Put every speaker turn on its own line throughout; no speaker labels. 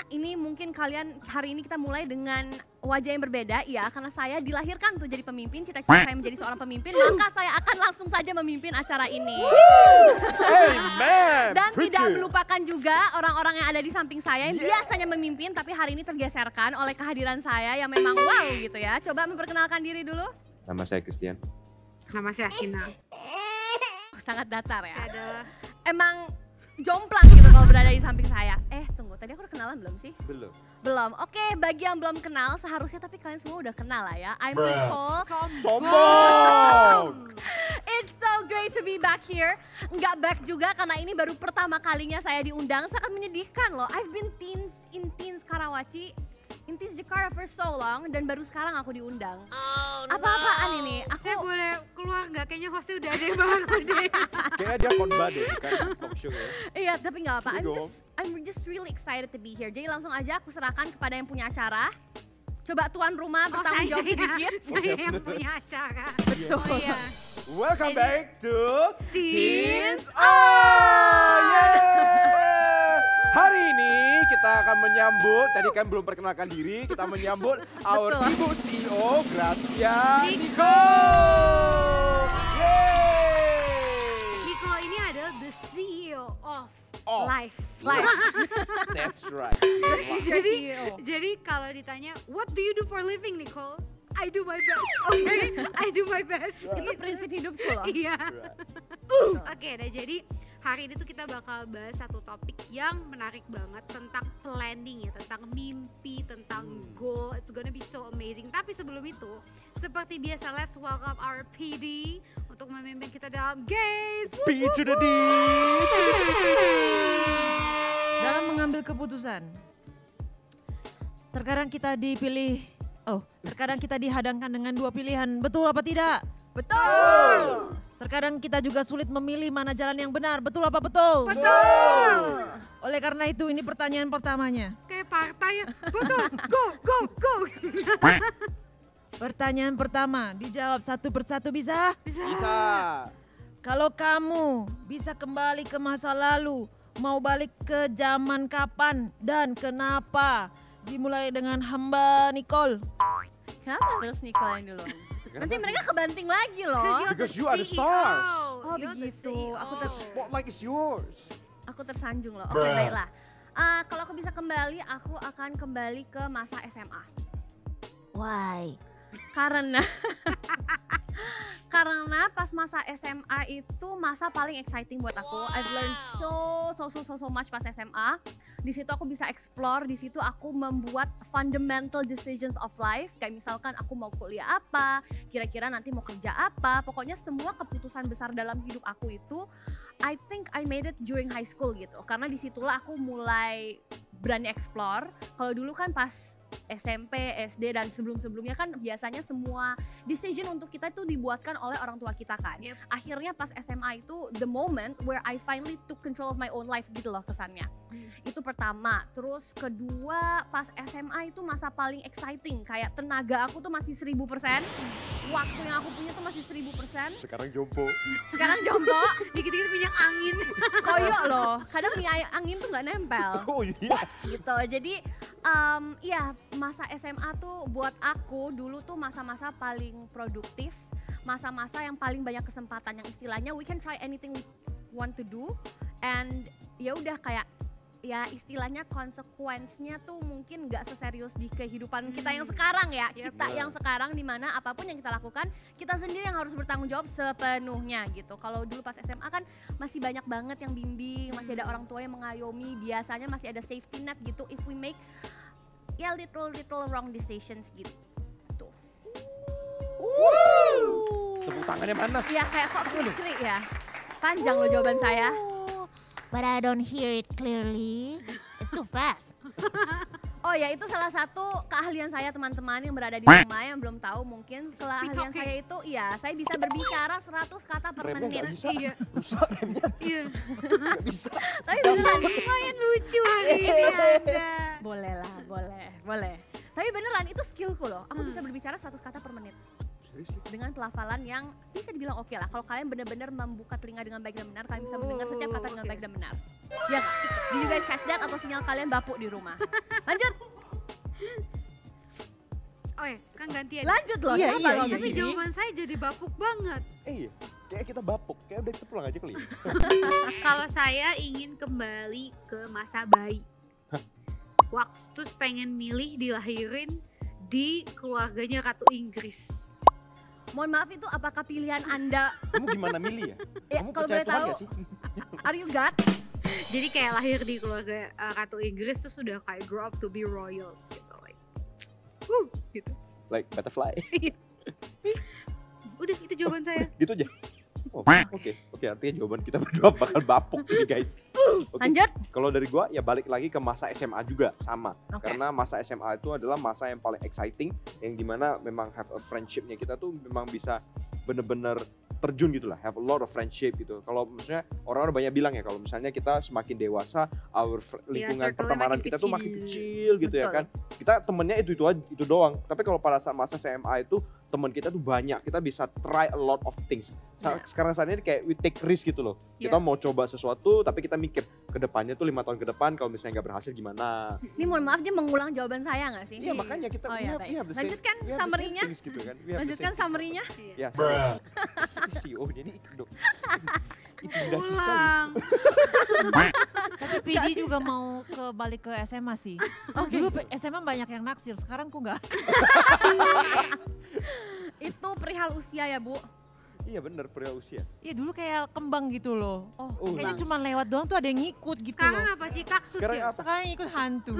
ini mungkin kalian hari ini kita mulai dengan wajah yang berbeda ya, karena saya dilahirkan untuk jadi pemimpin, cita-cita saya menjadi seorang pemimpin, maka saya akan langsung saja memimpin acara ini.
Amen.
Dan tidak melupakan juga orang-orang yang ada di samping saya yang biasanya memimpin tapi hari ini tergeserkan oleh kehadiran saya yang memang wow gitu ya. Coba memperkenalkan diri dulu.
Nama saya Christian.
Nama saya Akina.
Sangat datar ya.
Saya adalah
Emang jomplang gitu kalau berada di samping saya. Tunggu, tadi aku udah kenalan belum sih?
Belum.
Belum. Oke, bagi yang belum kenal seharusnya tapi kalian semua udah kenal lah ya. I'm Nicole.
Sombong.
It's so great to be back here. Nggak back juga karena ini baru pertama kalinya saya diundang. Sangat menyedihkan loh. I've been in Teens Karawaci, in Teens Jakarta for so long dan baru sekarang aku diundang. Apa-apaan ini?
Saya
Aku
boleh keluar nggak? Kayaknya hostnya udah ada yang baru deh.
Kayaknya dia khotbah deh, bukan talk show ya.
iya tapi nggak apa.
Iya
I'm just really excited to be here. Jadi langsung aja aku serahkan kepada yang punya acara. Coba tuan rumah bertanggung jawab sedikit.
Saya yang punya acara.
Betul.
Oh iya.
Welcome back to
Teens
Hari ini kita akan menyambut, tadi kan belum perkenalkan diri, kita menyambut our
Betul.
Ibu CEO Gracia
Nico.
Yeay!
Nico ini adalah the CEO of
Oh.
Life.
Live.
That's right.
Jadi,
CEO.
jadi kalau ditanya, what do you do for living, Nicole? I do my best. Okay, I do my best.
Itu prinsip hidupku loh.
Iya.
Betul.
Oke, nah jadi hari ini tuh kita bakal bahas satu topik yang menarik banget tentang planning ya, tentang mimpi, tentang goal. It's gonna be so amazing. Tapi sebelum itu, seperti biasa, let's welcome our PD untuk memimpin kita dalam Gaze.
B to the D.
Dalam mengambil keputusan, terkadang kita terkadang kita dihadangkan dengan dua pilihan, betul apa tidak?
Betul.
Terkadang kita juga sulit memilih mana jalan yang benar, betul apa betul?
Betul.
Oleh karena itu ini pertanyaan pertamanya.
Kayak partai ya, betul, go.
Pertanyaan pertama, dijawab satu persatu bisa?
Bisa.
Kalau kamu bisa kembali ke masa lalu, mau balik ke zaman kapan dan kenapa? Dimulai dengan hamba Nicole.
Kenapa harus Nicole yang dulu? Nanti mereka kebanting lagi loh.
Because you are the stars.
Oh begitu.
Spotlight is yours.
Aku tersanjung loh. Oke baiklah. Kalau aku bisa kembali, aku akan kembali ke masa SMA.
Why?
Karena pas masa SMA itu masa paling exciting buat aku. I've learned so much pas SMA. Di situ aku bisa explore, di situ aku membuat fundamental decisions of life. Kayak misalkan aku mau kuliah apa, kira-kira nanti mau kerja apa. Pokoknya semua keputusan besar dalam hidup aku itu I think I made it during high school gitu. Karena disitulah aku mulai berani explore. Kalau dulu kan pas SMP, SD dan sebelum-sebelumnya kan biasanya semua decision untuk kita itu dibuatkan oleh orang tua kita kan.
Yep.
Akhirnya pas SMA itu the moment where I finally took control of my own life gitu loh kesannya. Itu pertama. Terus kedua pas SMA itu masa paling exciting. Kayak tenaga aku tuh masih 1000%. Waktu yang aku punya tuh masih 1000%.
Sekarang jompo.
Sekarang jomblo,
Dikit-dikit minyak angin.
koyok loh. Kadang nih angin tuh nggak nempel.
Oh iya.
Gitu. Jadi iya masa SMA tuh buat aku dulu tuh masa-masa paling produktif, masa-masa yang paling banyak kesempatan, yang istilahnya we can try anything we want to do and ya udah kayak ya istilahnya konsekuensinya tuh mungkin nggak seserius di kehidupan kita yang sekarang ya.
Yep.
Kita yang sekarang dimana apapun yang kita lakukan kita sendiri yang harus bertanggung jawab sepenuhnya gitu. Kalau dulu pas SMA kan masih banyak banget yang bimbing, masih ada orang tua yang mengayomi, biasanya masih ada safety net gitu if we make ya little wrong decisions gitu.
Tepuk tangannya mana?
Ya kayak kok klik ya. Panjang loh jawaban saya.
But I don't hear it clearly. It's too fast.
Oh ya itu salah satu keahlian saya teman-teman yang berada di rumah yang belum tahu mungkin keahlian saya itu iya saya bisa berbicara 100 kata per
Remnya
menit.
nggak bisa.
Iya.
Rusak remnya.
Iya.
Nggak bisa.
Tapi beneran
Lumayan lucu hari ini Anda.
boleh lah, boleh. Tapi beneran itu skillku loh. Aku bisa berbicara 100 kata per menit.
Serius lu?
Dengan pelafalan yang bisa dibilang oke lah. Kalau kalian benar-benar membuka telinga dengan baik dan benar, kalian bisa mendengar setiap kata dengan
Oke.
baik dan benar. Ya nggak? Do you guys catch that atau sinyal kalian bapuk di rumah? Lanjut.
Oh ya, kan gantian.
Lanjut loh.
Iya,
siapa
iya,
loh
iya,
di
Tapi
sini?
jawaban saya jadi bapuk banget.
Iya, kayak kita bapuk, kayak udah kita pulang aja kali.
Kalau saya ingin kembali ke masa bayi. Waktu pengen milih dilahirin di keluarganya Ratu Inggris.
Mohon maaf itu apakah pilihan Anda?
Kamu gimana milih ya?
Ya,
Kamu
kalau
percaya
boleh
Tuhan
tahu,
gak sih?
are you God?
Jadi kayak lahir di keluarga Ratu Inggris terus udah kayak grow up to be royals gitu, like, gitu.
Like butterfly.
Udah itu jawaban saya.
Gitu aja. Oh, oke, artinya jawaban kita berdua bakal bapuk nih guys. Oke.
Lanjut.
Kalau dari gua ya balik lagi ke masa SMA juga sama.
Oke.
Karena masa SMA itu adalah masa yang paling exciting, yang dimana memang have a friendshipnya kita tuh memang bisa bener-bener terjun gitu lah, have a lot of friendship gitu. Kalau misalnya orang-orang banyak bilang ya kalau misalnya kita semakin dewasa, lingkungan
circle-nya
pertemanan
makin
kita tuh makin kecil gitu ya
Betul.
kan. Kita temennya itu doang. Tapi kalau pada saat masa SMA itu teman kita tuh banyak, kita bisa try a lot of things.
Yeah.
Sekarang saat ini kayak we take risk gitu loh. Kita mau coba sesuatu tapi kita mikir ke depannya tuh 5 tahun ke depan kalau misalnya nggak berhasil gimana.
Ini mohon maaf dia mengulang jawaban saya nggak sih?
Iya makanya kita
Oh
we
ya
have- we
baik.
have the same-
Lanjutkan
we have the same
summary-nya.
things gitu kan. We have the
Lanjutkan
same things.
summary-nya.
Iya.
Ya, sorry. CEO jadi dong. Intimidasi sekali.
Ulang.
Tapi Pidi juga mau balik ke SMA sih. Dulu SMA banyak yang naksir, sekarang kok nggak?
Itu perihal usia ya Bu.
Iya bener perihal usia.
Iya dulu kayak kembang gitu loh.
Oh,
Kayaknya
Bang.
cuma lewat doang tuh ada yang ngikut gitu
Sekarang
loh.
apa sih, kaktus
Sekarang
ya?
apa?
Sekarang ikut hantu.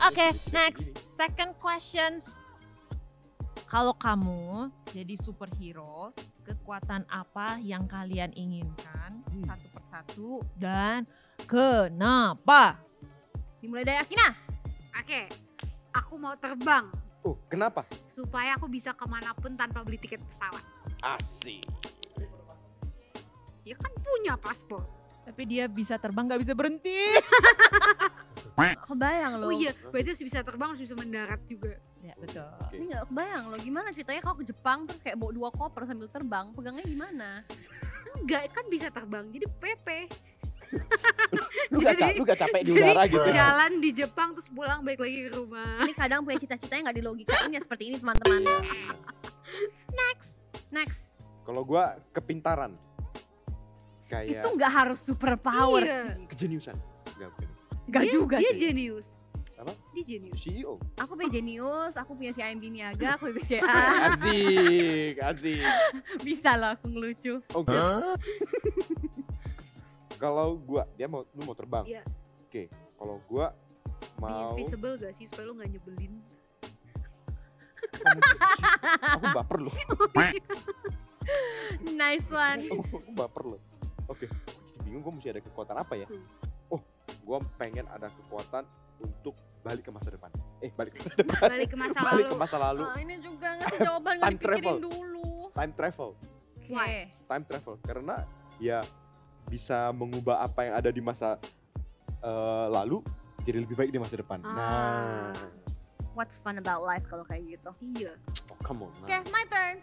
Oke,
Next, second questions. Kalau kamu jadi superhero, kekuatan apa yang kalian inginkan satu persatu dan kenapa?
Dimulai dari Akina.
Oke, aku mau terbang
Oh, kenapa?
supaya aku bisa kemanapun tanpa beli tiket pesawat.
Asik.
Ya kan punya paspor.
Tapi dia bisa terbang nggak bisa berhenti.
Kebayang loh.
Oh iya, berarti harus bisa terbang, harus bisa mendarat juga.
Ya betul.
Ini nggak kebayang loh. Gimana ceritanya kalau ke Jepang terus kayak bawa 2 koper sambil terbang. Pegangnya gimana?
Enggak, kan bisa terbang, jadi PP.
Lu gak capek di
Jadi
udara gitu ya?
jalan di Jepang terus pulang balik lagi ke rumah.
Ini kadang punya cita-citanya nggak dilogikain ya seperti ini teman-teman. Next.
Kalau gua kepintaran. Kayak
Itu nggak harus super power
Iya.
sih.
kejeniusan. Enggak bukan.
Nggak juga
Dia
sih.
jenius.
Apa?
Dia jenius.
CEO.
Aku punya Genius, aku punya si AMB Niaga, aku punya BCA.
Asik.
Bisa loh aku ngelucu.
Oke. Kalau gua, lu mau terbang.
Iya.
Oke. Kalau gua
Be
mau
invisible gak sih supaya lu gak nyebelin?
aku baper loh.
Nice one.
Aku baper loh. Oke. Aku jadi bingung gua mesti ada kekuatan apa ya? Oh, gua pengen ada kekuatan untuk balik ke masa depan. Balik ke masa depan.
Balik ke masa
Balik
lalu.
ke masa lalu.
Oh, ini juga ngasih jawaban nggak
Time
dipikirin
travel.
dulu.
Time travel.
Oke.
Why?
Time travel karena ya bisa mengubah apa yang ada di masa lalu jadi lebih baik di masa depan.
Ah.
Nah,
What's fun about life kalau kayak gitu?
Iya.
oh, come on.
Oke, my turn.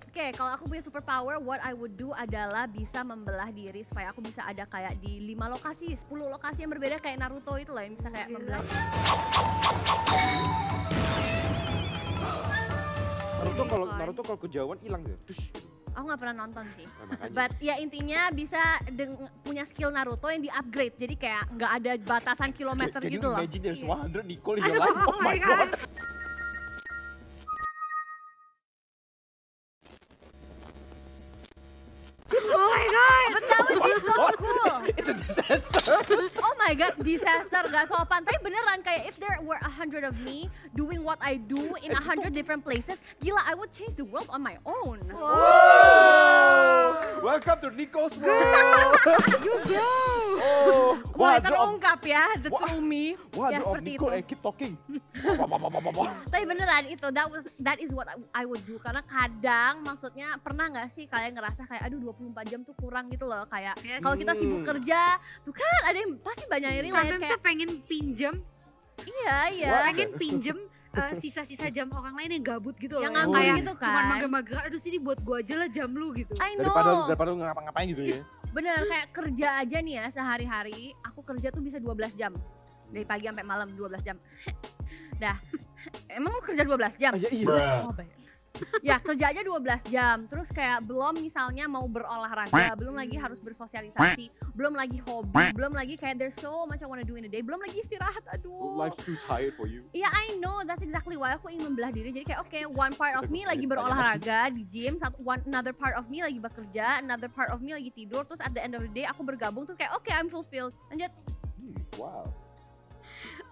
Oke, kalau aku punya superpower, what I would do adalah bisa membelah diri supaya aku bisa ada kayak di 5 lokasi, 10 lokasi yang berbeda kayak Naruto itu loh yang bisa kayak
Gila.
membelah.
Naruto kalau kejauhan hilang gitu. Tush.
Aku nggak pernah nonton sih.
Nah, makanya.
But ya intinya bisa punya skill Naruto yang di-upgrade. Jadi kayak nggak ada batasan kilometer
Can
gitu
you
loh.
imagine there's
Iya.
100 Nicole in your life?
Aduh,
Oh my god.
Oh my god.
But that would be so cool.
It's a disaster.
Oh my god, disaster gak sopan. Tapi beneran kayak if there were 100 of me doing what I do in 100 different places, gila I would change the world on my own.
Welcome to Nicole's world.
You go.
Oh,
Mulai
wonder of
terungkap ya, the true me. Ya
of
seperti itu.
Nicole and keep talking.
Tapi beneran itu, that is what I would do. Karena kadang maksudnya pernah gak sih kalian ngerasa kayak aduh 24 jam tuh kurang gitu loh. Kayak
Yes.
kalau kita sibuk kerja, tuh kan ada yang pasti banyak yang relate
Sometimes
kayak
tuh pengen pinjem,
iya.
pengen pinjem sisa-sisa jam orang lain yang gabut gitu loh.
Yang
nganggur
kayak
gitu
cuman
kan.
mager-mager, aduh sini buat gua aja lah jam lu gitu.
I know.
Daripada lu ngapa-ngapain gitu ya.
Bener, kayak kerja aja nih ya sehari-hari, aku kerja tuh bisa 12 jam. Dari pagi sampai malam 12 jam. Dah, emang lu kerja 12 jam?
Ah, ya iya.
Oh, baik. Ya kerja aja 12 jam, terus kayak belum misalnya mau berolahraga, belum lagi harus bersosialisasi, belum lagi hobi, belum lagi kayak there's so much I wanna do in a day, belum lagi istirahat, aduh.
Life's too tired for you.
Iya, I know, that's exactly why aku ingin membelah diri. Jadi kayak one part of me lagi berolahraga di gym, another part of me lagi bekerja, another part of me lagi tidur, terus at the end of the day aku bergabung, terus kayak I'm fulfilled. Lanjut.
Wow.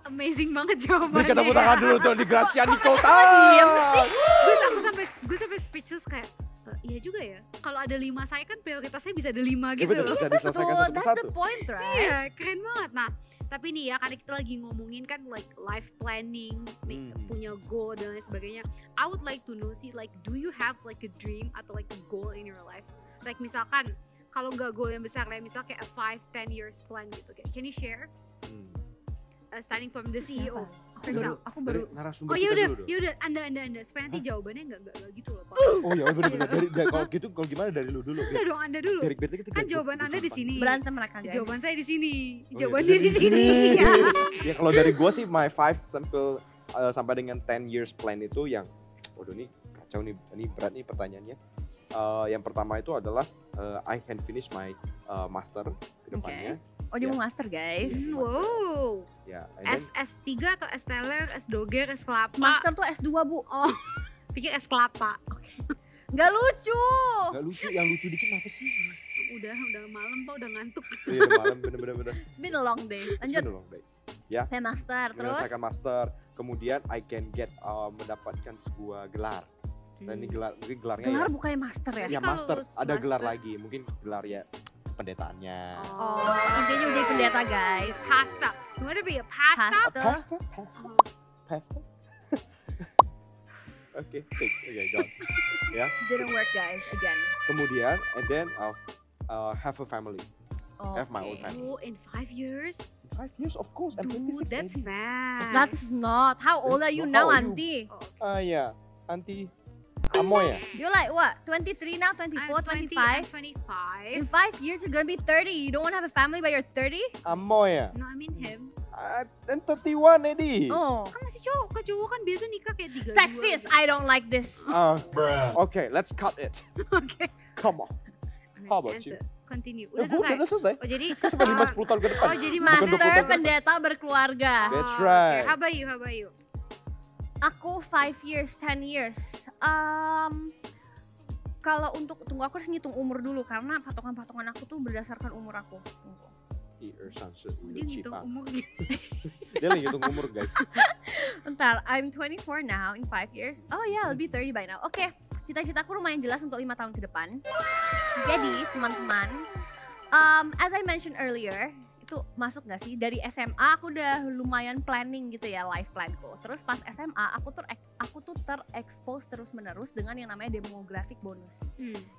Amazing banget jawabannya.
Beri tepuk tangan dulu tuh di Graciani Kota.
Gue sampai speechless kayak iya juga ya. Kalau ada 5 saya kan prioritasnya bisa ada 5 gitu
Betul,
loh.
bisa diselesaikan satu
That's
persatu.
the point, right?
Iya, keren banget. Nah, tapi nih ya karena kita lagi ngomongin kan like life planning, punya goal dan lain sebagainya. I would like to know sih like do you have like a dream atau like a goal in your life? Like misalkan kalau nggak goal yang besar kayak misal kayak a 5-10 years plan gitu. Can you share? Starting from the CEO.
Aku baru
narasumber
Oh
kita
ya
dulu dong.
udah Anda supaya nanti jawabannya nggak gitu loh Pak.
Oh ya benar-benar kalau gitu kalau gimana dari lu dulu.
Anda dong Anda dulu.
Kita
Kan jawaban Anda di sini.
berantem mereka guys.
Jawaban saya di sini.
Oh,
Jawaban
iya,
dia di sini. Ya.
Ya kalau dari gua sih my 5 sampai dengan 10 years plan itu yang waduh nih kacau nih, ini berat nih pertanyaannya. Yang pertama itu adalah I can finish my master ke depannya.
Oh dia mau master guys.
Wow.
Ya, and then
S3 atau S teler, S doger, S kelapa.
Master tuh S2 bu.
Oh, pikir S kelapa.
Gak lucu.
nggak lucu, yang lucu dikit apa sih?
Udah malam Pak, udah ngantuk.
Iya udah malam bener-bener.
It's been a long day. Lanjut. Saya master terus.
Menyelesaikan master, kemudian I can get mendapatkan sebuah gelar. Dan ini mungkin gelarnya
Gelar
ya.
bukannya master ya?
Ya
Tapi
master,
kalau
ada gelar
master-
lagi, mungkin gelar ya pendetaannya.
Oh, intinya menjadi pendeta guys.
Pasta. You wanna be a pasta?
Pasta.
Pasta. Oke, go. Ya.
Didn't work guys, again.
Kemudian, and then have a family.
Oh,
Have my own family.
Oh, in 5 years?
5 years, of course. I'm
Dude,
26.
that's
lady.
fast.
That's not. How old are you
How
now,
old are you?
auntie?
Oh, okay.
Ya, Auntie Amoy ya.
You're like what? 23 now, 24,
I'm 20,
25?
I'm 25.
In 5 years you're gonna be 30. You don't wanna have a family by you're 30?
Amoy ya.
No, I mean him.
I'm 31, Eddie.
Oh.
Kan masih cowok. Kan cowok kan biasa nikah kayak 32.
Sexist. I don't like this.
Okay, let's cut it.
Oke.
Come on. How about you?
Continue.
Ya,
Udah selesai.
udah selesai.
Oh jadi
Sampai 10 tahun ke depan.
Oh jadi
Bukan 20
Master
tahun ke depan.
pendeta berkeluarga.
That's
Oh,
right.
okay. How about you?
Aku 5 years, 10 years. Kalau untuk tunggu aku harus ngitung umur dulu karena patokan-patokan aku tuh berdasarkan umur aku. Tunggu.
Dia ngitung umur gitu.
Dia lagi hitung umur guys.
Bentar, I'm 24 now in 5 years. Oh yeah, I'll be 30 by now. Oke, cita-citaku lumayan jelas untuk 5 tahun ke depan. Jadi teman-teman, as I mentioned earlier, itu masuk gak sih? Dari SMA aku udah lumayan planning gitu ya life planku. Terus pas SMA aku tuh terekspos terus-menerus dengan yang namanya demographic bonus.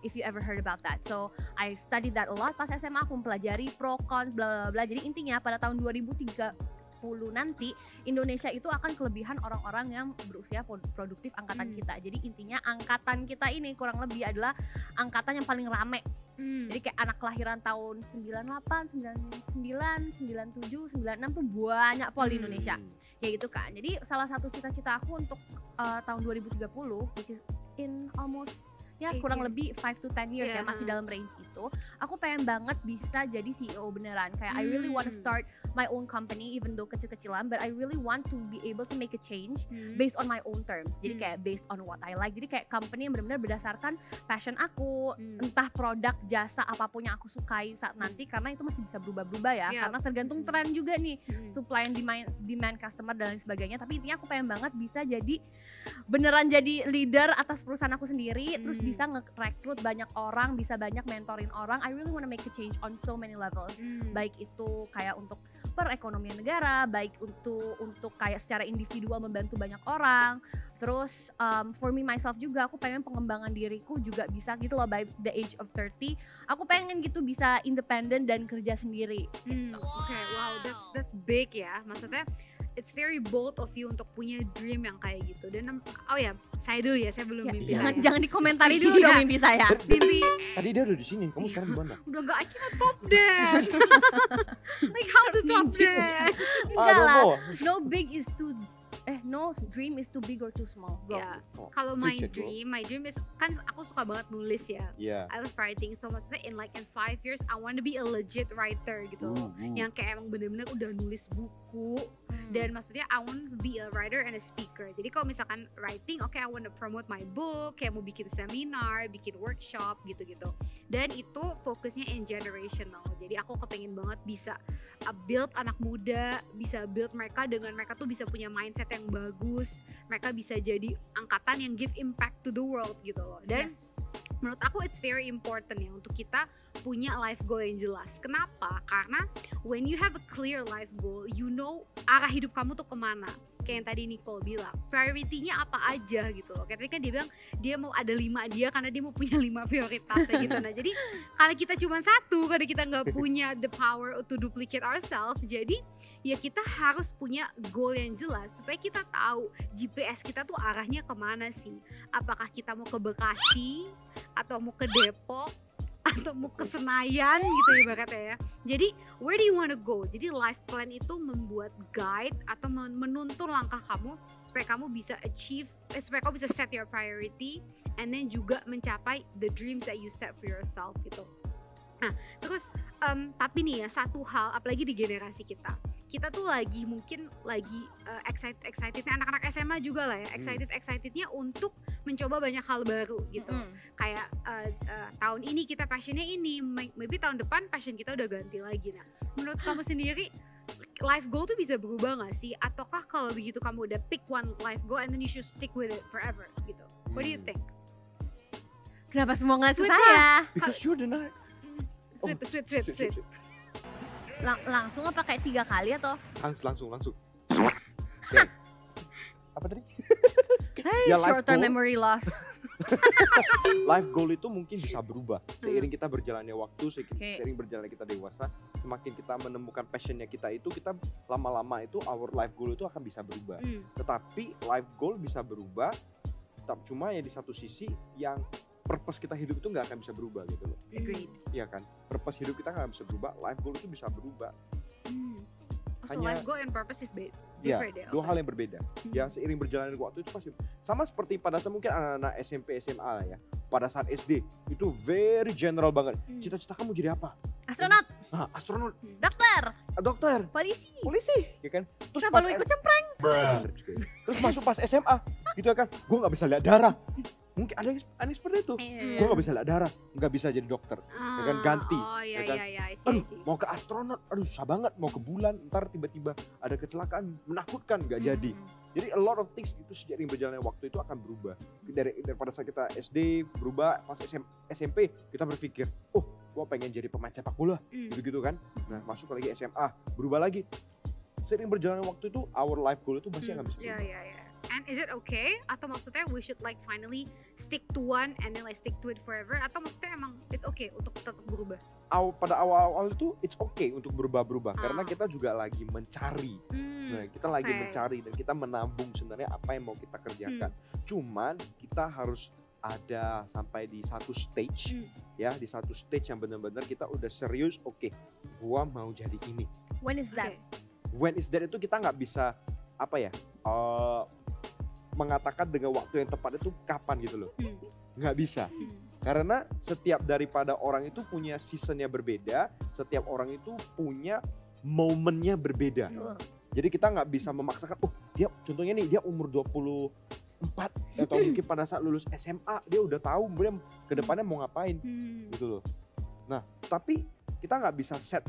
If you ever heard about that. So I studied that a lot pas SMA, aku mempelajari pro cons bla bla bla. Jadi intinya pada tahun 2030 nanti Indonesia itu akan kelebihan orang-orang yang berusia produktif angkatan kita. Jadi intinya angkatan kita ini kurang lebih adalah angkatan yang paling rame. Jadi kayak anak kelahiran tahun 98, 99, 97, 96 tuh banyak di Indonesia. Ya gitu kan. Jadi salah satu cita-cita aku untuk tahun 2030 which is in almost ya kurang lebih 5 to 10 years ya, masih dalam range itu. Aku pengen banget bisa jadi CEO beneran. Kayak I really want to start my own company even though kecil-kecilan, but I really want to be able to make a change based on my own terms. Jadi kayak based on what I like. Jadi kayak company yang benar-benar berdasarkan passion aku, entah produk, jasa, apapun yang aku sukai saat nanti, karena itu masih bisa berubah-berubah ya. Karena tergantung tren juga nih, supply and demand customer dan lain sebagainya. Tapi intinya aku pengen banget bisa jadi beneran jadi leader atas perusahaan aku sendiri, terus bisa nge-recruit banyak orang, bisa banyak mentorin orang. I really wanna make a change on so many levels. Baik itu kayak untuk perekonomian negara, baik untuk kayak secara individual membantu banyak orang. Terus for me myself juga aku pengen pengembangan diriku juga bisa gitu loh, by the age of 30 aku pengen gitu bisa independen dan kerja sendiri gitu.
Oke, wow, that's big ya. Maksudnya it's very bold of you untuk punya dream yang kayak gitu. Dan oh ya, saya dulu ya, saya belum
Ya,
mimpi
jangan
saya.
jangan dikomentari dulu
Iya.
dong mimpi saya.
Mimpi
Tadi dia udah di sini, kamu sekarang di mana?
udah gak, I cannot top that. Like how to top that?
Enggak
don't
lah.
know.
No big is too no dream is too big or too small. Go.
Ya,
Oh,
kalau my
preach it, bro.
dream is, kan aku suka banget nulis ya.
Iya.
I love writing, so maksudnya in 5 years I want to be a legit writer gitu loh. Yang kayak emang bener-bener udah nulis buku, dan maksudnya I want to be a writer and a speaker. Jadi kalau misalkan writing, okay, I want to promote my book, kayak mau bikin seminar, bikin workshop gitu-gitu. Dan itu fokusnya in generational. Jadi aku kepengen banget bisa build anak muda, bisa build mereka dengan mereka tuh bisa punya mindset yang bagus. Mereka bisa jadi angkatan yang give impact to the world gitu loh. Dan menurut aku it's very important ya untuk kita punya life goal yang jelas. Kenapa? Karena when you have a clear life goal, you know arah hidup kamu tuh kemana. Kayak yang tadi Nicole bilang, priority-nya apa aja gitu loh. Kayak tadi kan dia bilang dia mau ada 5 dia karena dia mau punya 5 prioritasnya gitu. Nah jadi kalau kita cuma satu, karena kita nggak punya the power to duplicate ourselves, jadi ya kita harus punya goal yang jelas supaya kita tahu GPS kita tuh arahnya kemana sih. Apakah kita mau ke Bekasi atau mau ke Depok atau mau ke Senayan gitu ibaratnya ya. Jadi where do you want to go? Jadi life plan itu membuat guide atau menuntun langkah kamu supaya kamu bisa achieve, supaya kamu bisa set your priority and then juga mencapai the dreams that you set for yourself gitu. Nah terus tapi nih ya satu hal, apalagi di generasi kita tuh lagi mungkin lagi excitednya anak-anak SMA juga lah ya, excitednya untuk mencoba banyak hal baru gitu. Kayak tahun ini kita passionnya ini, maybe tahun depan passion kita udah ganti lagi. Nah menurut kamu sendiri life goal tuh bisa berubah gak sih? Ataukah kalau begitu kamu udah pick one life goal and then you should stick with it forever gitu? What do you think?
Kenapa semua ngeliat ke
Sweet
saya?
Because you're the night.
Sweet.
Langsung apa kayak 3 kali atau?
Langsung. Oke. Apa tadi?
Hey,
Ya, life
short term
goal.
memory loss.
Life goal itu mungkin bisa berubah seiring kita berjalannya waktu,
Oke.
seiring berjalannya kita dewasa, semakin kita menemukan passionnya kita itu, kita lama-lama itu our life goal itu akan bisa berubah. Tetapi life goal bisa berubah, cuma ya di satu sisi yang purpose kita hidup itu nggak akan bisa berubah gitu loh.
Agreed.
Iya kan? Purpose hidup kita nggak bisa berubah, life goal itu bisa berubah.
So
Hanya-
life goal and purpose is
Ya,
different ya.
dua hal yang berbeda. Ya, seiring berjalannya waktu itu pasti sama seperti pada saat mungkin anak-anak SMP, SMA lah ya. Pada saat SD itu very general banget. Cita-cita kamu jadi apa?
Astronot,
Nah, astronot,
dokter,
dokter,
polisi.
ya kan? Terus
Kenapa lu ikut cempreng?
Terus masuk pas SMA, gitu ya kan? Gue nggak bisa lihat darah. Mungkin ada yang seperti itu.
Iya.
Gue nggak bisa lihat darah, nggak bisa jadi dokter. Ya kan, ganti,
Oh iya
ya kan?
iya I
Aduh,
see.
mau ke astronot, aduh susah banget. Mau ke bulan, ntar tiba-tiba ada kecelakaan, menakutkan, nggak jadi. Jadi a lot of things itu seiring berjalannya waktu itu akan berubah. Daripada saat kita SD berubah, pas SMP kita berpikir, oh gue pengen jadi pemain sepak bola, gitu-gitu kan. Nah masuk lagi SMA, berubah lagi. Seiring berjalannya waktu itu, our life goal itu masih nggak bisa
Iya
berubah.
iya iya. And is it okay? Atau maksudnya we should like finally stick to one and then like stick to it forever? Atau maksudnya emang it's okay untuk tetap berubah?
Pada awal-awal itu it's okay untuk berubah-berubah, karena
Ah.
kita juga lagi mencari. Nah, kita lagi
oke.
mencari dan kita menabung sebenarnya apa yang mau kita kerjakan. Cuman kita harus ada sampai di satu stage, ya, di satu stage yang benar-benar kita udah serius. Oke, gua mau jadi ini.
When is that?
When is that itu kita nggak bisa apa ya, mengatakan dengan waktu yang tepat itu kapan gitu loh, nggak bisa. Karena setiap daripada orang itu punya seasonnya berbeda, setiap orang itu punya momennya berbeda. Jadi kita nggak bisa memaksakan, oh dia contohnya nih dia umur 24 atau mungkin pada saat lulus SMA dia udah tahu dia ke depannya mau ngapain gitu loh. Nah tapi kita nggak bisa set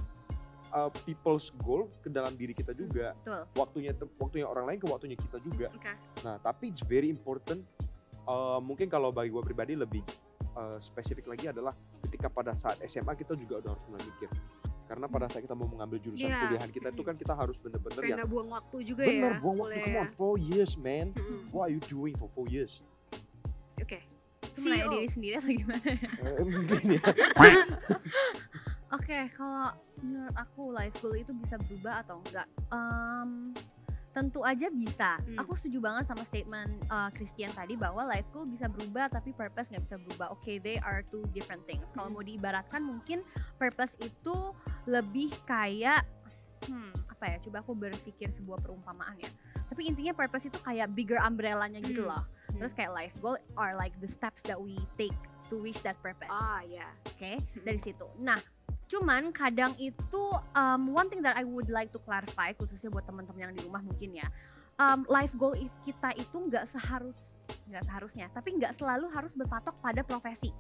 people's goal ke dalam diri kita juga.
Betul.
Waktunya orang lain ke waktunya kita juga.
Okay.
Nah tapi it's very important. Mungkin kalau bagi gue pribadi lebih spesifik lagi adalah ketika pada saat SMA kita juga udah harus mulai mikir. Karena pada saat kita mau mengambil jurusan
Iya.
kuliahan kita itu kan kita harus bener-bener
Supaya
yang
nggak buang waktu juga
bener
ya.
buang waktu. Come on, 4 years man.
Mm-mm.
What are you doing for 4 years?
Oke.
Itu melayani diri sendiri atau gimana ya?
Mungkin ya.
Oke, kalau menurut aku life goal itu bisa berubah atau enggak? Tentu aja bisa.
Hmm.
Aku setuju banget sama statement Christian tadi bahwa life goal bisa berubah tapi purpose nggak bisa berubah. Oke, they are two different things. Kalau mau diibaratkan mungkin purpose itu lebih kayak apa ya? Coba aku berpikir sebuah perumpamaan ya. Tapi intinya purpose itu kayak bigger umbrella-nya gitu loh. Terus kayak life goal are like the steps that we take to reach that purpose.
Ya.
Oke, dari situ. Nah, cuman kadang itu one thing that I would like to clarify khususnya buat teman-teman yang di rumah mungkin ya, life goal kita itu nggak seharusnya, tapi nggak selalu harus berpatok pada profesi.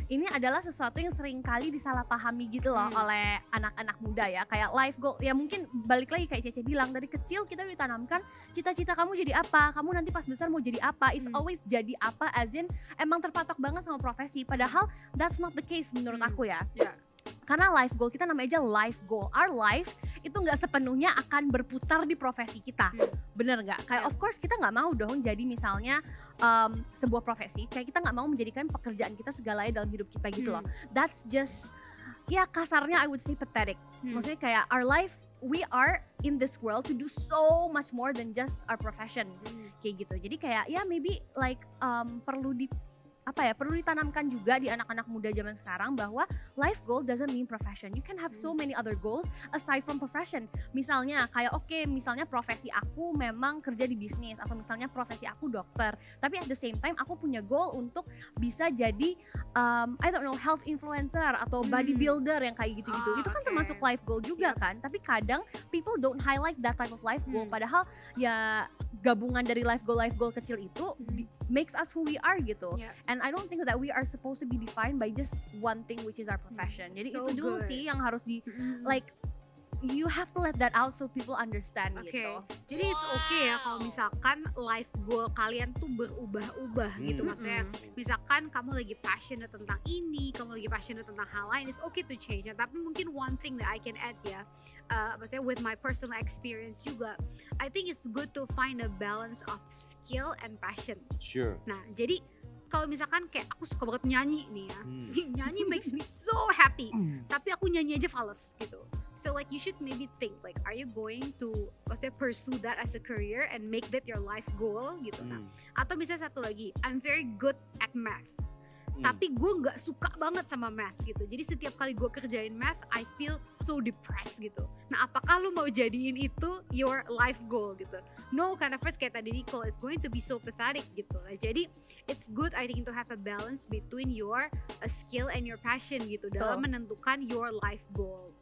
Ini adalah sesuatu yang sering kali disalahpahami gitu loh oleh anak-anak muda ya. Kayak life goal ya mungkin balik lagi kayak Cece bilang, dari kecil kita udah ditanamkan cita-cita kamu jadi apa, kamu nanti pas besar mau jadi apa, is always jadi apa, as in emang terpatok banget sama profesi. Padahal that's not the case menurut aku ya. Karena life goal kita namanya aja life goal. Our life itu nggak sepenuhnya akan berputar di profesi kita, bener nggak? Kayak of course kita nggak mau dong jadi misalnya sebuah profesi, kayak kita nggak mau menjadikan pekerjaan kita segalanya dalam hidup kita gitu loh. That's just ya kasarnya I would say pathetic. Maksudnya kayak our life, we are in this world to do so much more than just our profession, kayak gitu. Jadi kayak ya maybe like perlu ditanamkan juga di anak-anak muda zaman sekarang bahwa life goal doesn't mean profession. You can have so many other goals aside from profession. Misalnya kayak misalnya profesi aku memang kerja di bisnis, atau misalnya profesi aku dokter, tapi at the same time aku punya goal untuk bisa jadi I don't know, health influencer atau bodybuilder yang kayak gitu-gitu. Itu kan termasuk life goal juga kan. Tapi kadang people don't highlight that type of life goal, padahal ya gabungan dari life goal kecil itu makes us who we are gitu. And I don't think that we are supposed to be defined by just one thing, which is our profession. Jadi
So
itu dulu
good.
sih yang harus di like you have to let that out so people understand gitu.
Jadi it's okay ya kalau misalkan life goal kalian tuh berubah-ubah gitu. Maksudnya misalkan kamu lagi passionate tentang ini, kamu lagi passionate tentang hal lain, it's okay to change. Tapi mungkin one thing that I can add ya, maksudnya with my personal experience juga, I think it's good to find a balance of skill and passion.
Sure.
Nah, jadi kalau misalkan kayak aku suka banget nyanyi nih ya, nyanyi makes me so happy, tapi aku nyanyi aja fales gitu. So like you should maybe think like, are you going to maksudnya pursue that as a career and make that your life goal gitu. Nah, atau misalnya satu lagi, I'm very good at math, tapi gue nggak suka banget sama math gitu. Jadi setiap kali gue kerjain math, I feel so depressed gitu. Nah, apakah lu mau jadiin itu your life goal gitu? No, karena first kayak tadi Nicole, it's going to be so pathetic gitu. Nah, jadi it's good I think to have a balance between your skill and your passion gitu dalam menentukan your life goal.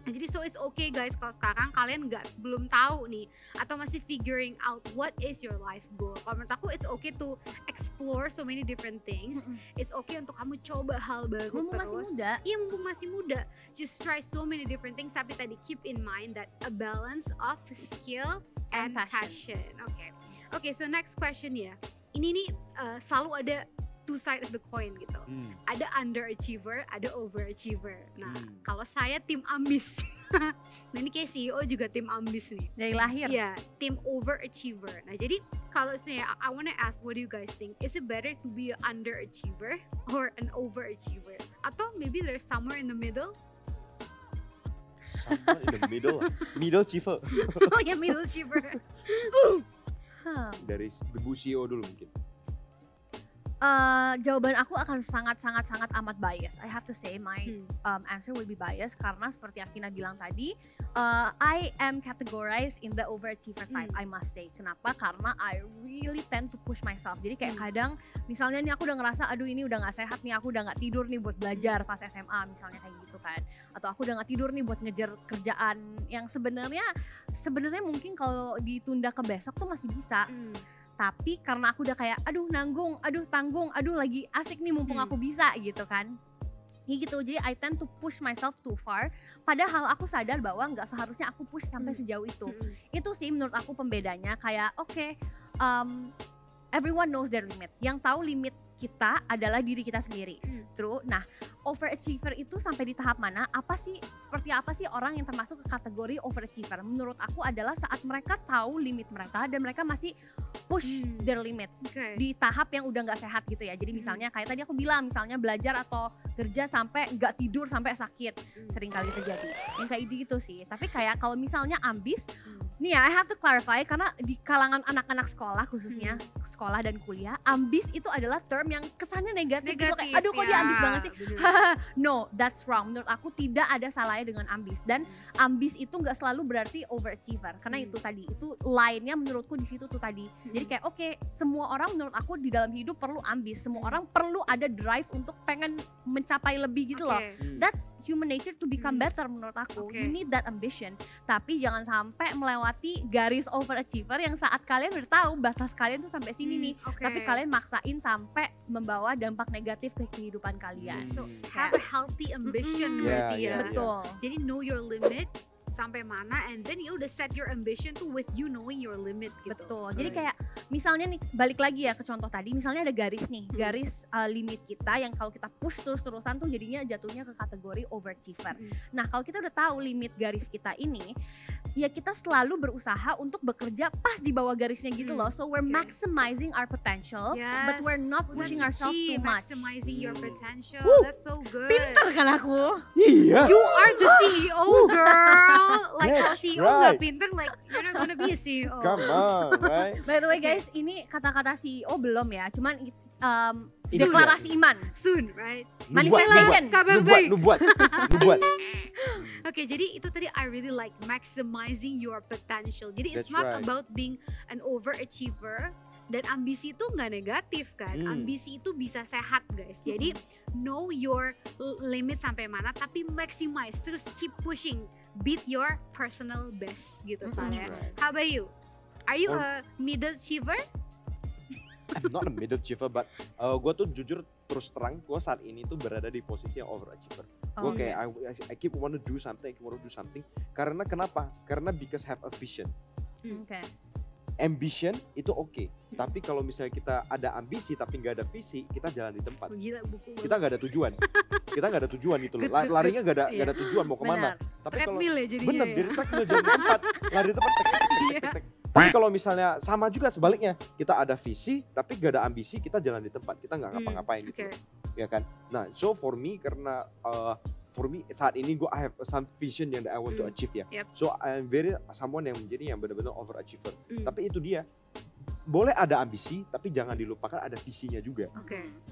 Nah, jadi so it's okay guys kalau sekarang kalian belum tahu nih atau masih figuring out what is your life goal. Kalau menurut aku it's okay to explore so many different things. It's okay untuk kamu coba hal baru
Mumpung
terus.
masih muda.
Iya, mumpung masih muda. Just try so many different things, tapi tadi keep in mind that a balance of skill and passion. Okay, so next question ya. Ini nih selalu ada two side of the coin gitu. Ada underachiever, ada overachiever. Nah, kalau saya tim ambis. Nah, ini kayak CEO juga tim ambis nih.
Dari lahir.
Iya, tim overachiever. Nah, jadi kalau saya I wanna ask, what do you guys think? Is it better to be an underachiever or an overachiever? Atau maybe there's somewhere in the middle?
Somewhere in the middle achiever.
Oh ya, middle achiever.
Dari Bu CEO dulu mungkin.
Jawaban aku akan sangat amat bias. I have to say my answer will be biased karena seperti Akina bilang tadi, I am categorized in the overachiever type. I must say. Kenapa? Karena I really tend to push myself. Jadi kayak kadang misalnya nih aku udah ngerasa aduh ini udah nggak sehat nih, aku udah nggak tidur nih buat belajar pas SMA misalnya kayak gitu kan. Atau aku udah nggak tidur nih buat ngejar kerjaan yang sebenarnya mungkin kalau ditunda ke besok tuh masih bisa. Tapi karena aku udah kayak aduh tanggung, lagi asik nih mumpung aku bisa gitu kan. Ya gitu, jadi I tend to push myself too far. Padahal aku sadar bahwa nggak seharusnya aku push sampai sejauh itu. Itu sih menurut aku pembedanya, kayak everyone knows their limit. Yang tahu limit kita adalah diri kita sendiri. True. Nah, overachiever itu sampai di tahap mana? Seperti apa sih orang yang termasuk ke kategori overachiever? Menurut aku adalah saat mereka tahu limit mereka dan mereka masih push their limit di tahap yang udah nggak sehat gitu ya. Jadi misalnya kayak tadi aku bilang, misalnya belajar atau kerja sampai nggak tidur sampai sakit, sering kali terjadi. Yang kayak gitu sih. Tapi kayak kalau misalnya ambis, nih ya, I have to clarify karena di kalangan anak-anak sekolah khususnya sekolah dan kuliah, ambis itu adalah term yang kesannya negatif gitu, kayak aduh kok dia ambis banget sih. No, that's wrong. Menurut aku tidak ada salahnya dengan ambis, dan ambis itu nggak selalu berarti overachiever, karena itu tadi, itu line-nya menurutku di situ tuh tadi. Jadi kayak oke, semua orang menurut aku di dalam hidup perlu ambis, semua orang perlu ada drive untuk pengen mencapai lebih gitu loh. That's human nature to become better menurut aku. You need that ambition. Tapi jangan sampai melewati garis overachiever yang saat kalian udah tahu batas kalian tuh sampai sini nih. Tapi kalian maksain sampai membawa dampak negatif ke kehidupan kalian.
So have a healthy ambition berarti ya.
Betul.
Jadi know your limit sampai mana, and then you udah set your ambition tuh with you knowing your limit gitu.
Betul. Jadi kayak misalnya nih, balik lagi ya ke contoh tadi, misalnya ada garis nih, garis limit kita yang kalau kita push terus-terusan tuh jadinya jatuhnya ke kategori overachiever. Nah, kalau kita udah tahu limit garis kita ini, ya kita selalu berusaha untuk bekerja pas di bawah garisnya gitu loh. So we're maximizing our potential, but we're not pushing ourselves too much.
Maximizing your potential. That's so good.
Pinter kan aku?
Iya.
You are the CEO, girl. Like
Yes,
CEO
right.
gak pinter, like you're not gonna be a CEO.
Come on, right?
By the way guys, ini kata-kata CEO belum ya, cuman
Ini
deklarasi iman.
Soon, right?
Manifestation.
Kabar baik.
Nubuat.
Oke, jadi itu tadi I really like maximizing your potential. Jadi it's
That's
not
right.
about being an overachiever, dan ambisi itu nggak negatif kan. Ambisi itu bisa sehat guys. Jadi know your limit sampai mana, tapi maximize, terus keep pushing, beat your personal best gitu kan ya.
right.
How about you? Are you a middle achiever?
I'm not a middle achiever, but gue tuh jujur terus terang, gue saat ini tuh berada di posisi yang overachiever. Gue kayak I keep want to do something, Karena kenapa? Karena because have a vision.
Oke.
Ambition itu oke. Tapi kalau misalnya kita ada ambisi tapi nggak ada visi, kita jalan di tempat.
Gila buku.
Kita nggak ada tujuan. Kita nggak ada tujuan gitu loh. Larinya nggak ada tujuan mau kemana. Tapi kalau
Treadmill ya jadinya.
bener, jadi treadmill jalan di tempat, lari di tempat. Tek. Tapi kalau misalnya sama juga sebaliknya, kita ada visi tapi gak ada ambisi, kita jalan di tempat, kita nggak ngapa-ngapain gitu, ya kan? Nah, so for me karena for me saat ini I have some vision yang I want to achieve ya. So I'm very someone yang menjadi yang benar-benar overachiever. Tapi itu dia, boleh ada ambisi tapi jangan dilupakan ada visinya juga.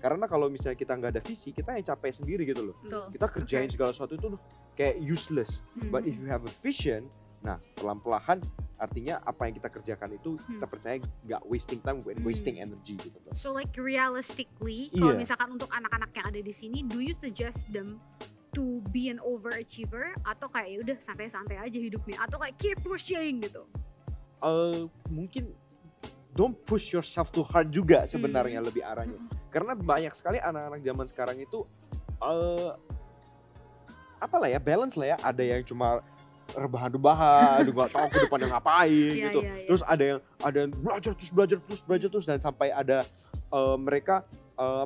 Karena kalau misalnya kita nggak ada visi, kita yang capek sendiri gitu loh. Kita kerjain segala sesuatu itu kayak useless. But if you have a vision, nah pelan-pelan artinya apa yang kita kerjakan itu kita percaya nggak wasting time and wasting energy gitu loh.
So like realistically, kalau misalkan untuk anak-anak yang ada di sini, do you suggest them to be an overachiever, atau kayak ya udah santai-santai aja hidupnya, atau kayak keep pushing gitu?
Mungkin don't push yourself too hard juga sebenarnya lebih arahnya. Karena banyak sekali anak-anak zaman sekarang itu apalah ya, balance lah ya. Ada yang cuma rebahan-rebahan, nggak tahu ke depannya ngapain gitu. Terus ada yang belajar terus dan sampai ada mereka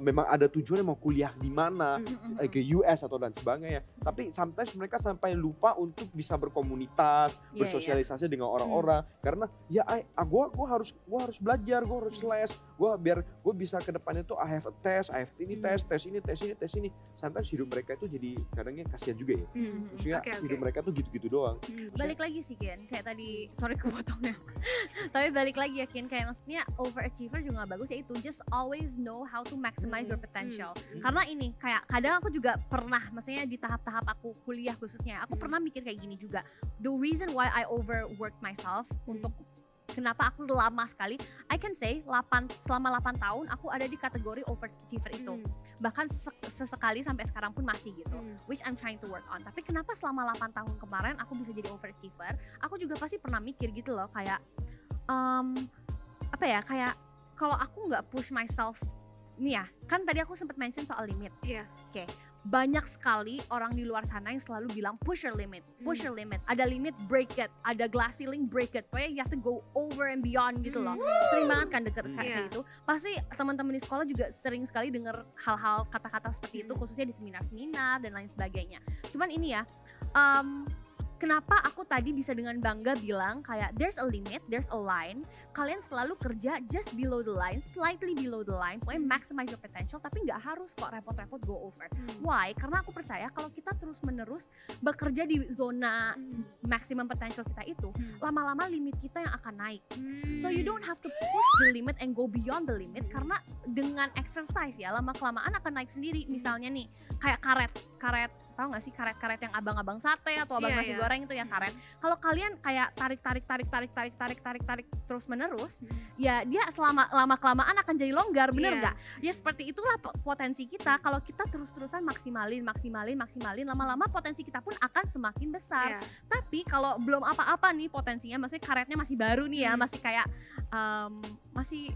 memang ada tujuannya mau kuliah di mana, ke US atau dan sebagainya. Tapi sometimes mereka sampai lupa untuk bisa berkomunitas, bersosialisasi dengan orang-orang. Karena ya gue harus belajar, gue harus les, biar gue bisa ke depannya tuh I have a test, I have ini tes ini. Sometimes hidup mereka itu jadi kadangnya kasihan juga ya. Maksudnya hidup mereka tuh gitu-gitu doang.
Balik lagi sih Ken, kayak tadi, sorry kepotongnya. Tapi balik lagi ya Ken, kayak maksudnya overachiever juga gak bagus ya itu. Just always know how to maximize your potential. Karena ini kayak kadang aku juga pernah, maksudnya di tahap-tahap aku kuliah khususnya, aku pernah mikir kayak gini juga. The reason why I overwork myself untuk kenapa aku lama sekali, I can say selama 8 tahun aku ada di kategori overachiever itu. Bahkan sesekali sampai sekarang pun masih gitu, which I'm trying to work on. Tapi kenapa selama 8 tahun kemarin aku bisa jadi overachiever? Aku juga pasti pernah mikir gitu loh, kayak apa ya, kayak kalau aku nggak push myself nih ya, kan tadi aku sempat mention soal limit. Oke. Banyak sekali orang di luar sana yang selalu bilang push your limit. Ada limit, break it. Ada glass ceiling, break it. Pokoknya you have to go over and beyond gitu loh. Sering banget kan denger kayak gitu. Pasti teman-teman di sekolah juga sering sekali denger hal-hal kata-kata seperti itu, khususnya di seminar-seminar dan lain sebagainya. Cuman ini ya, kenapa aku tadi bisa dengan bangga bilang kayak there's a limit, there's a line. Kalian selalu kerja just below the line, slightly below the line, pokoknya maximize your potential, tapi nggak harus kok repot-repot go over. Why? Karena aku percaya kalau kita terus-menerus bekerja di zona maximum potential kita itu, lama-lama limit kita yang akan naik. So you don't have to push the limit and go beyond the limit, karena dengan exercise ya lama-kelamaan akan naik sendiri. Misalnya nih kayak karet, tahu nggak sih karet-karet yang abang-abang sate atau abang nasi goreng itu ya karet. Kalau kalian kayak tarik terus menerus, ya dia lama-kelamaan akan jadi longgar, bener nggak? Ya seperti itulah potensi kita. Kalau kita terus-terusan maksimalin, lama-lama potensi kita pun akan semakin besar. Tapi kalau belum apa-apa nih potensinya, maksudnya karetnya masih baru nih ya, masih kayak masih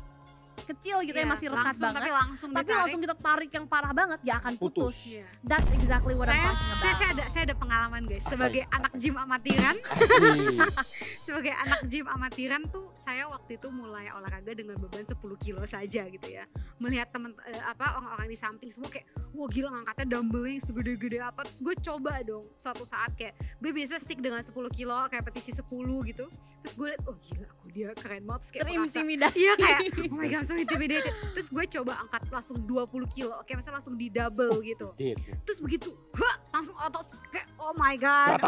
kecil gitu ya, masih rekat
langsung,
banget.
Tapi
langsung kita tarik yang parah banget, ya akan putus.
Iya.
That's exactly what I'm talking about.
Saya ada pengalaman guys, sebagai anak gym amatiran. Sebagai anak gym amatiran tuh saya waktu itu mulai olahraga dengan beban 10 kilo saja gitu ya. Melihat temen orang-orang di samping semua kayak wah gila ngangkatnya dumbbellnya segede-gede apa, terus gue coba dong suatu saat kayak gue biasa stick dengan 10 kilo kayak petisi 10 gitu. Terus gue liat, oh gila dia keren banget, terus kayak
Terintimidasi.
iya kayak oh my god I'm so intimidated. Terus gue coba angkat langsung 20 kilo, kayak misalnya langsung di double gitu. Terus begitu langsung otot kayak oh my god,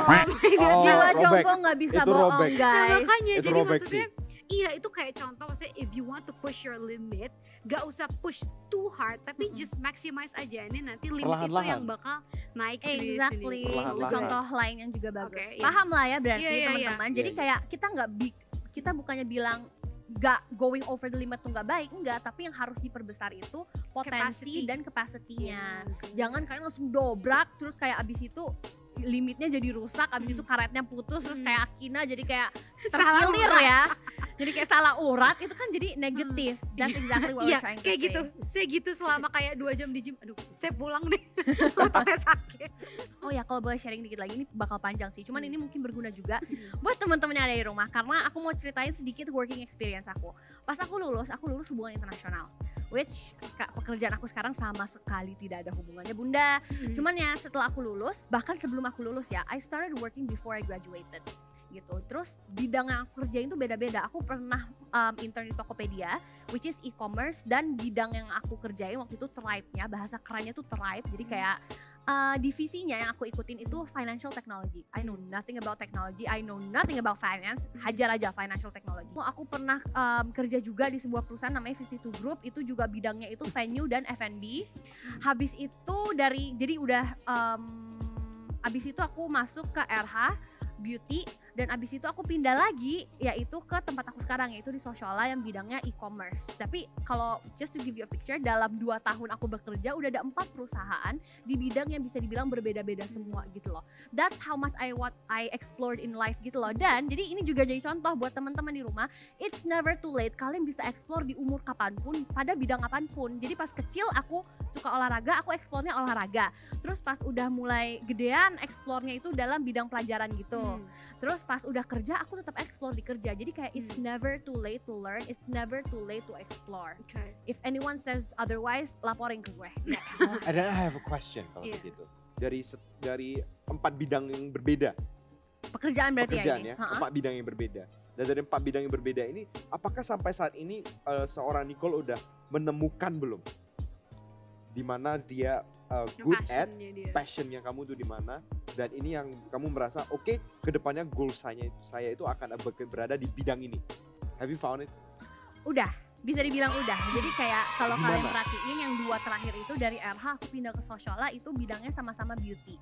Jiwa jompo nggak bisa
Itu
bohong
robek.
guys.
makanya
Itu
jadi
robek
maksudnya iya itu kayak contoh, maksudnya if you want to push your limit gak usah push too hard, tapi just maximize aja, ini nanti limit itu
Perlahan-lahan.
yang bakal naik sendiri.
Exactly, itu
Perlahan-lahan.
contoh lain yang juga bagus.
Oke, iya.
Paham lah ya berarti
Iya,
teman-teman.
iya.
Jadi
Iya,
kayak kita bukannya bilang gak going over the limit tuh gak baik, enggak, tapi yang harus diperbesar itu potensi
Capacity.
dan capacity-nya.
Iya.
Jangan kalian langsung dobrak terus kayak abis itu limitnya jadi rusak, abis itu karetnya putus, terus kayak Akina jadi kayak
Salah
terkilir
urat.
ya. Jadi kayak salah urat, itu kan jadi negatif. That's exactly what
Iya
we're trying to
kayak
say.
gitu, saya gitu selama kayak 2 jam di gym, aduh saya pulang deh ototnya sakit.
Oh ya, kalau boleh sharing dikit lagi, ini bakal panjang sih. Cuman ini mungkin berguna juga buat teman-teman yang ada di rumah, karena aku mau ceritain sedikit working experience aku. Pas aku lulus hubungan internasional, which pekerjaan aku sekarang sama sekali tidak ada hubungannya Bunda. Cuman ya setelah aku lulus, bahkan sebelum aku lulus ya, I started working before I graduated gitu. Terus bidang yang aku kerjain tuh beda-beda. Aku pernah intern di Tokopedia, which is e-commerce, dan bidang yang aku kerjain waktu itu Thrive-nya, bahasa kerennya tuh Thrive. Jadi kayak divisinya yang aku ikutin itu financial technology. I know nothing about technology, I know nothing about finance. Hajar aja financial technology. Aku pernah kerja juga di sebuah perusahaan namanya 52 Group, itu juga bidangnya itu venue dan F&B. Habis itu jadi udah habis itu aku masuk ke RH Beauty, dan abis itu aku pindah lagi yaitu ke tempat aku sekarang, yaitu di Sociala yang bidangnya e-commerce. Tapi kalau just to give you a picture, dalam 2 tahun aku bekerja udah ada 4 perusahaan di bidang yang bisa dibilang berbeda-beda semua gitu loh. That's how much what I explored in life gitu loh. Dan jadi ini juga jadi contoh buat teman-teman di rumah, it's never too late. Kalian bisa explore di umur kapanpun, pada bidang apapun. Jadi pas kecil aku suka olahraga, aku explore-nya olahraga. Terus pas udah mulai gedean, explore-nya itu dalam bidang pelajaran gitu. Terus pas udah kerja aku tetap explore di kerja. Jadi kayak it's never too late to learn, it's never too late to explore. If anyone says otherwise, laporin ke gue.
And then I have a question kalau
Iya.
begitu. Dari 4 bidang yang berbeda,
Pekerjaan berarti
pekerjaan
ya ini.
ya, 4 bidang yang berbeda. Dan dari 4 bidang yang berbeda ini, apakah sampai saat ini seorang Nicole udah menemukan belum di mana dia good at, passionnya kamu tuh di mana, dan ini yang kamu merasa oke, kedepannya goal saya itu akan berada di bidang ini. Have you found it?
Udah, bisa dibilang udah. Jadi kayak kalau
Gimana?
kalian perhatiin yang 2 terakhir itu dari RH aku pindah ke Sociala, itu bidangnya sama-sama beauty.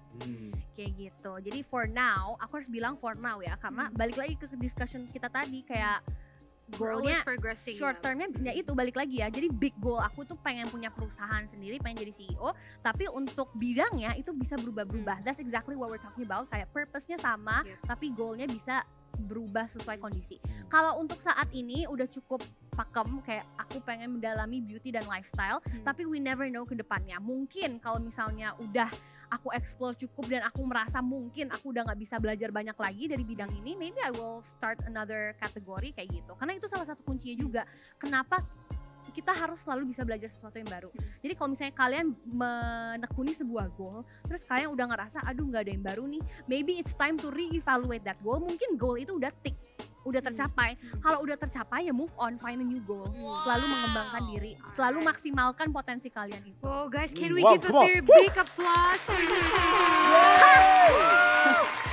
Kayak gitu. Jadi for now, aku harus bilang for now ya, karena balik lagi ke discussion kita tadi, kayak goalnya
progressing
short termnya ya itu balik lagi ya. Jadi big goal aku tuh pengen punya perusahaan sendiri, pengen jadi CEO, tapi untuk bidangnya itu bisa berubah-berubah. That's exactly what we're talking about. Kayak purpose-nya sama, tapi goalnya bisa berubah sesuai kondisi. Kalau untuk saat ini udah cukup pakem, kayak aku pengen mendalami beauty dan lifestyle, tapi we never know ke depannya. Mungkin kalau misalnya udah aku explore cukup dan aku merasa mungkin aku udah nggak bisa belajar banyak lagi dari bidang ini, maybe I will start another category kayak gitu. Karena itu salah satu kuncinya juga. Kenapa kita harus selalu bisa belajar sesuatu yang baru. Jadi kalau misalnya kalian menekuni sebuah goal, terus kalian udah ngerasa aduh nggak ada yang baru nih, maybe it's time to re-evaluate that goal. Mungkin goal itu udah tick, udah tercapai. Kalau udah tercapai ya move on, find a new goal. Selalu mengembangkan diri, selalu maksimalkan potensi kalian itu.
Wow guys, can we
Wow,
give a
come on.
very big applause?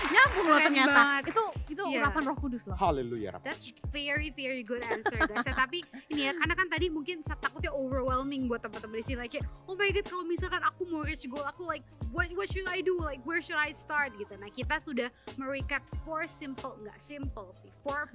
Nyambung loh
Keren
ternyata.
banget.
Itu
Iya.
urapan Roh Kudus loh.
Haleluya.
That's very very good answer guys. Tapi ini ya, karena kan tadi mungkin takutnya overwhelming buat teman-teman di sini, like oh my god, kalau misalkan aku mau reach goal aku, like what should I do, like where should I start gitu. Nah kita sudah merecap 4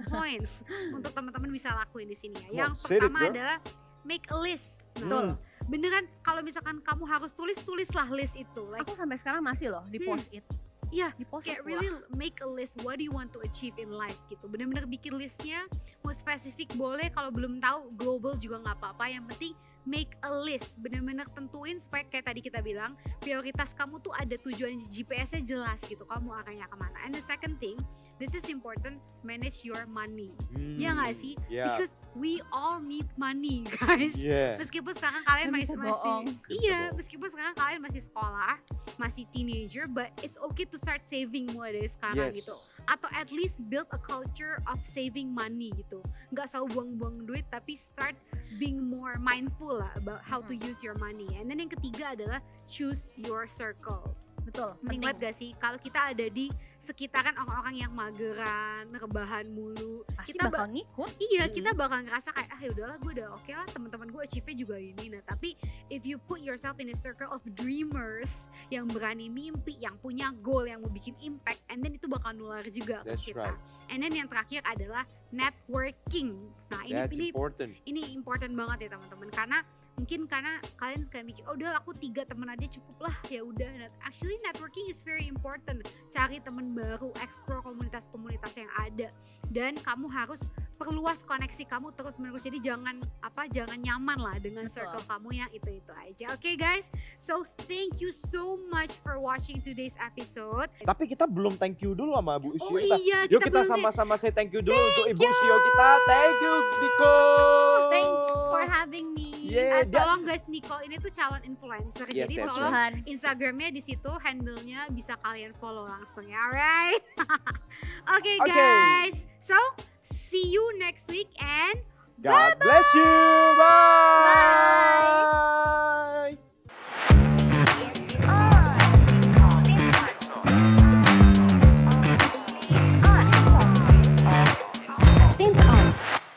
points untuk teman-teman bisa lakuin di sini ya. Yang
say it,
pertama
girl.
adalah make a list.
Betul.
Beneran kalau misalkan kamu harus tulislah list itu, like
Aku sampai sekarang masih loh di post it.
Iya,
Di post
kayak really make a list what do you want to achieve in life gitu. Bener-bener bikin listnya, mau spesifik boleh, kalau belum tahu global juga nggak apa-apa. Yang penting make a list, bener-bener tentuin supaya kayak tadi kita bilang prioritas kamu tuh ada tujuan, GPS-nya jelas gitu, kamu arahnya kemana. And the second thing, this is important, manage your money. Ya nggak sih?
Yeah.
Because we all need money guys.
Yeah.
Meskipun sekarang kalian
Nggak
masih
bisa bohong.
iya, meskipun sekarang kalian masih sekolah, masih teenager, but it's okay to start saving mulai dari sekarang
Yes.
gitu. Atau at least build a culture of saving money gitu. Nggak selalu buang-buang duit, tapi start being more mindful lah about how to use your money. And then yang ketiga adalah choose your circle.
Betul,
Penting banget gak sih kalau kita ada di sekitaran orang-orang yang mageran, rebahan mulu,
Pasti
kita
bakal ngikut.
iya, kita bakal ngerasa kayak ya udahlah, gue udah oke lah, teman-teman gue achieve juga ini. Nah tapi if you put yourself in a circle of dreamers yang berani mimpi, yang punya goal, yang mau bikin impact, and then itu bakal nular juga
That's
ke kita.
right.
And then yang terakhir adalah networking. Nah
That's
ini
important.
important banget ya teman-teman, karena mungkin karena kalian suka mikir oh udah aku 3 teman aja cukup lah, ya udah. Actually networking is very important. Cari teman baru, explore komunitas-komunitas yang ada, dan kamu harus perluas koneksi kamu terus menerus. Jadi jangan nyaman lah dengan
Betul.
circle kamu yang itu aja. Oke guys, so thank you so much for watching today's episode.
Tapi kita belum thank you dulu sama Bu Sio
Oh
kita.
iya,
Yuk kita
belum
sama-sama say thank you dulu untuk Ibu Sio kita. Thank you, Biko.
Thanks for having me.
Yeah, dia-
tolong guys, Nicole ini tuh calon influencer.
Yes,
Jadi
that's
tolong
Tuhan.
Instagramnya di situ, handle-nya bisa kalian follow langsung ya, alright? Okay
Okay.
guys, so see you next week and
God bless you. Bye.